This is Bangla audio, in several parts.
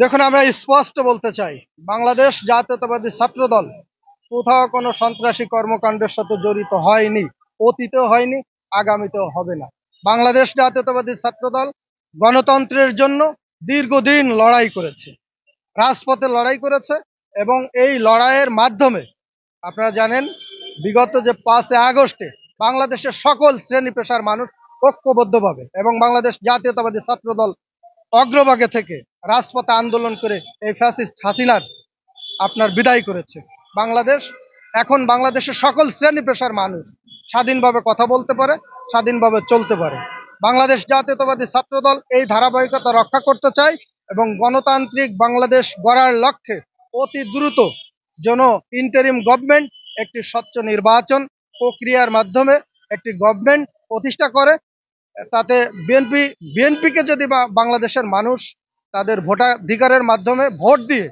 দেখুন, আমরা স্পষ্ট বলতে চাই, বাংলাদেশ জাতীয়তাবাদী ছাত্রদল কোথাও কোনো সন্ত্রাসী কর্মকাণ্ডের সাথে জড়িত হয়নি, অতীতেও হয়নি, আগামীতেও হবে না। বাংলাদেশ জাতীয়তাবাদী ছাত্রদল গণতন্ত্রের জন্য দীর্ঘদিন লড়াই করেছে, রাজপথে লড়াই করেছে, এবং এই লড়াইয়ের মাধ্যমে আপনারা জানেন বিগত যে 5 আগস্টে বাংলাদেশের সকল শ্রেণী পেশার মানুষ ঐক্যবদ্ধভাবে এবং বাংলাদেশ জাতীয়তাবাদী ছাত্রদল অগ্রভাগে থেকে রাজপথে আন্দোলন করে এই ফ্যাসিস্ট হাসিনার আপনার বিদায় করেছে। এখন বাংলাদেশের সকল শ্রেণী পেশার মানুষ স্বাধীনভাবে কথা বলতে পারে, স্বাধীনভাবে চলতে পারে। বাংলাদেশ জাতীয়তাবাদী ছাত্রদল এই ধারাবাহিকতা রক্ষা করতে চায় এবং গণতান্ত্রিক বাংলাদেশ গড়ার লক্ষ্যে অতি দ্রুত যেন ইন্টারিম গভর্নমেন্ট একটি স্বচ্ছ নির্বাচন প্রক্রিয়ার মাধ্যমে একটি গভর্নমেন্ট প্রতিষ্ঠা করে, তাতে বিএনপিকে যদি বাংলাদেশের মানুষ তাদের ভোটাধিকারের মাধ্যমে ভোট দিয়ে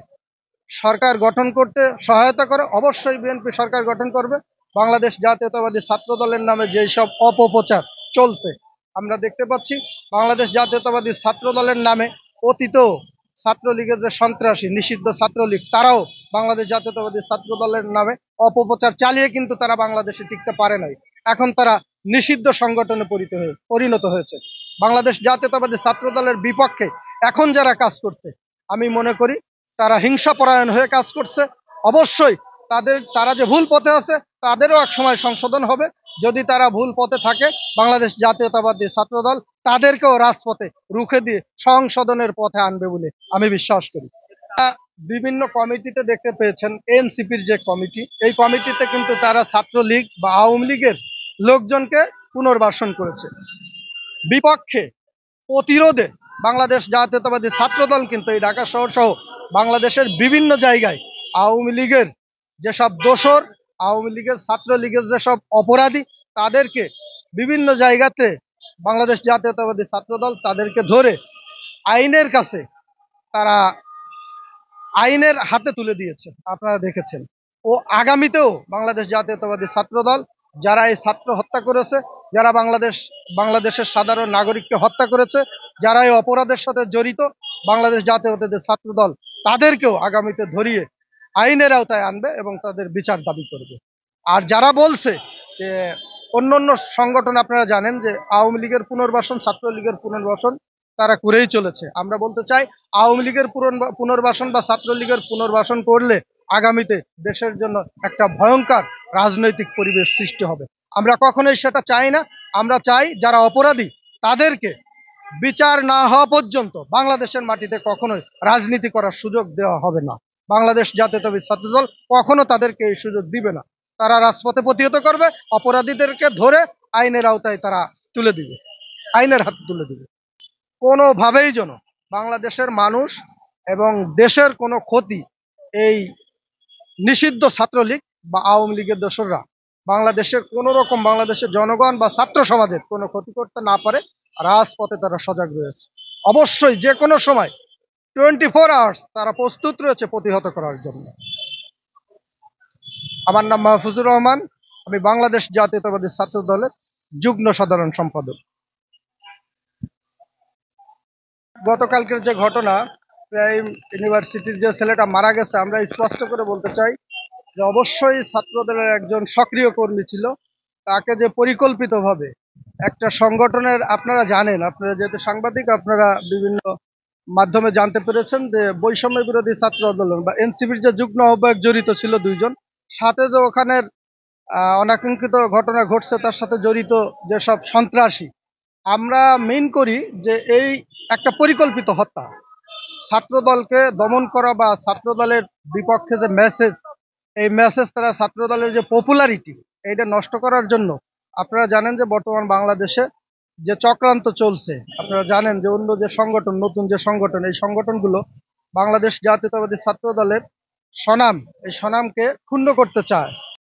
সরকার গঠন করতে সহায়তা করে, অবশ্যই বিএনপি সরকার গঠন করবে। বাংলাদেশ জাতীয়তাবাদী ছাত্র দলের নামে যেসব অপপ্রচার চলছে আমরা দেখতে পাচ্ছি, বাংলাদেশ জাতীয়তাবাদী ছাত্র দলের নামে অতীতেও ছাত্রলীগের যে সন্ত্রাসী নিষিদ্ধ ছাত্রলীগ, তারাও বাংলাদেশ জাতীয়তাবাদী ছাত্র দলের নামে অপপ্রচার চালিয়ে কিন্তু তারা বাংলাদেশে টিকতে পারে নাই। এখন তারা নিষিদ্ধ সংগঠনে পরিণত হয়েছে। বাংলাদেশ জাতীয়তাবাদী ছাত্র দলের বিপক্ষে এখন যারা কাজ করছে, আমি মনে করি তারা হিংসাপরায়ণ হয়ে কাজ করছে। অবশ্যই তারা যে ভুল পথে আছে তাদেরও এক সময় সংশোধন হবে। যদি তারা ভুল পথে থাকে, বাংলাদেশ জাতীয়তাবাদী ছাত্রদল তাদেরকেও রাজপথে রুখে দিয়ে সংশোধনের পথে আনবে বলে আমি বিশ্বাস করি। বিভিন্ন কমিটিতে দেখতে পেয়েছেন, এনসিপির যে কমিটি, এই কমিটিতে কিন্তু তারা ছাত্রলীগ বা আওয়ামী লীগের লোকজনকে পুনর্বাসন করেছে। বিপক্ষে প্রতিরোধে বাংলাদেশ জাতীয়তাবাদী ছাত্রদল কিন্তু এই ঢাকা শহর সহ বাংলাদেশের বিভিন্ন জায়গায় আওয়ামী লীগের যেসব দোসর, আওয়ামী লীগের ছাত্রলীগের যেসব অপরাধী, তাদেরকে বিভিন্ন জায়গাতে বাংলাদেশ জাতীয়তাবাদী ছাত্রদল তাদেরকে ধরে আইনের কাছে তারা আইনের হাতে তুলে দিয়েছে, আপনারা দেখেছেন। ও আগামীতেও বাংলাদেশ জাতীয়তাবাদী ছাত্রদল যারা এই ছাত্র হত্যা করেছে, যারা বাংলাদেশের সাধারণ নাগরিককে হত্যা করেছে, যারা এই অপরাধের সাথে জড়িত, বাংলাদেশ জাতীয়তাবাদী ছাত্রদল তাদেরকেও আগামীতে ধরিয়ে আইনের আওতায় আনবে এবং তাদের বিচার দাবি করবে। আর যারা বলছে যে অন্য সংগঠন, আপনারা জানেন যে আওয়ামী লীগের পুনর্বাসন, ছাত্রলীগের পুনর্বাসন তারা করেই চলেছে। আমরা বলতে চাই, আওয়ামী লীগের পুনর্বাসন বা ছাত্রলীগের পুনর্বাসন করলে আগামীতে দেশের জন্য একটা ভয়ঙ্কর রাজনৈতিক পরিবেশ সৃষ্টি হবে। আমরা কখনোই সেটা চাই না। আমরা চাই যারা অপরাধী তাদেরকে বিচার না হওয়া পর্যন্ত বাংলাদেশের মাটিতে কখনোই রাজনীতি করার সুযোগ দেওয়া হবে না। বাংলাদেশ জাতীয়তাবাদী ছাত্রদল কখনো তাদেরকে এই সুযোগ দিবে না। তারা রাজপথে প্রতিহত করবে, অপরাধীদেরকে ধরে আইনের আওতায় তারা তুলে দিবে, আইনের হাতে তুলে দিবে। কোনোভাবেই যেন বাংলাদেশের মানুষ এবং দেশের কোনো ক্ষতি এই নিষিদ্ধ ছাত্রলীগ বা আওয়ামী লীগের দোসররা বাংলাদেশের জনগণ বা ছাত্র সমাজের কোনো ক্ষতি করতে না পারে, রাজপথে তারা সজাগ রয়েছে। অবশ্যই যে কোনো সময় 24 আওয়ার্স তারা প্রস্তুত রয়েছে প্রতিহত করার জন্য। আমার নাম মাহফুজুর রহমান, আমি বাংলাদেশ জাতীয়তাবাদী ছাত্র দলের যুগ্ম সাধারণ সম্পাদক। গতকালকের যে ঘটনা, প্রাইম ইউনিভার্সিটির যে ছেলেটা মারা গেছে, আমরা স্পষ্ট করে বলতে চাই যে অবশ্যই ছাত্রদলের একজন সক্রিয় কর্মী ছিল। তাকে যে পরিকল্পিতভাবে একটা সংগঠনের, আপনারা জানেন, আপনারা যেহেতু সাংবাদিক, আপনারা বিভিন্ন মাধ্যমে জানতে পেরেছেন যে বৈষম্য বিরোধী ছাত্র আন্দোলন বা এনসিপির যে যুগ্ম আহ্বায়ক জড়িত ছিল 2 জন, সাথে যে ওখানের অনাকাঙ্ক্ষিত ঘটনা ঘটছে তার সাথে জড়িত যেসব সন্ত্রাসী, আমরা মেইন করি যে এই একটা পরিকল্পিত হত্যা, ছাত্রদলকে দমন করা বা ছাত্রদলের বিপক্ষে যে মেসেজ, এই মেসেজ তারা ছাত্রদলের যে পপুলারিটি, এইটা নষ্ট করার জন্য। আপনারা জানেন যে বর্তমান বাংলাদেশে যে চক্রান্ত চলছে, আপনারা জানেন যে অন্য যে সংগঠন, নতুন যে সংগঠন, এই সংগঠনগুলো বাংলাদেশ জাতীয়তাবাদী ছাত্র দলের স্বনাম, এই স্বনামকে ক্ষুণ্ণ করতে চায়।